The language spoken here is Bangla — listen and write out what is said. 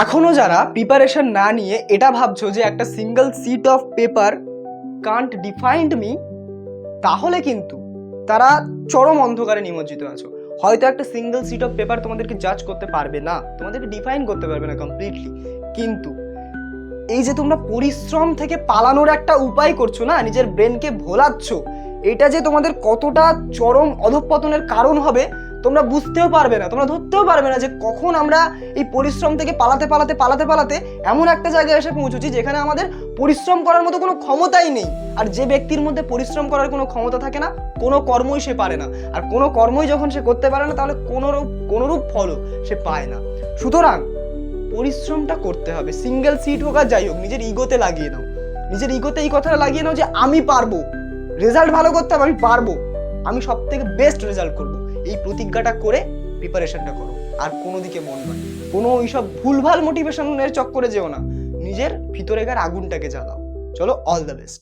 এখনো যারা প্রিপারেশন না নিয়ে এটা ভাবছো যে একটা single sheet of paper can't defined me, তাহলে কিন্তু তারা চরম অন্ধকারে নিমজ্জিত আছো। হয়তো একটা সিঙ্গেল সিট অফ পেপার তোমাদেরকে জাজ করতে পারবে না, তোমাদেরকে ডিফাইন করতে পারবে না কমপ্লিটলি, কিন্তু এই যে তোমরা পরিশ্রম থেকে পালানোর একটা উপায় করছো না, নিজের ব্রেনকে ভোলাচ্ছ, এটা যে তোমাদের কতটা চরম অধঃপতনের কারণ হবে তোমরা বুঝতেও পারবে না, তোমরা ধরতেও পারবে না যে কখন আমরা এই পরিশ্রম থেকে পালাতে পালাতে পালাতে পালাতে এমন একটা জায়গায় এসে পৌঁছেছি যেখানে আমাদের পরিশ্রম করার মতো কোনো ক্ষমতাই নেই। আর যে ব্যক্তির মধ্যে পরিশ্রম করার কোনো ক্ষমতা থাকে না, কোনো কর্মই সে পারে না, আর কোনো কর্মই যখন সে করতে পারে না তাহলে কোনোরূপ ফলও সে পায় না। সুতরাং পরিশ্রমটা করতে হবে, সিঙ্গেল সিট হোক আর যাই হোক, নিজের ইগোতে লাগিয়ে নাও, নিজের ইগোতে এই কথাটা লাগিয়ে নাও যে আমি পারবো, রেজাল্ট ভালো করতে হবে, আমি পারবো, আমি সব থেকে বেস্ট রেজাল্ট করবো। এই প্রতিজ্ঞাটা করে প্রিপারেশনটা করো, আর কোনো দিকে মন নয়, কোনো ওইসব ভুলভাল মোটিভেশনের চক্করে যেও না, নিজের ভিতরেকার আগুনটাকে জ্বালাও। চলো, অল দ্য বেস্ট।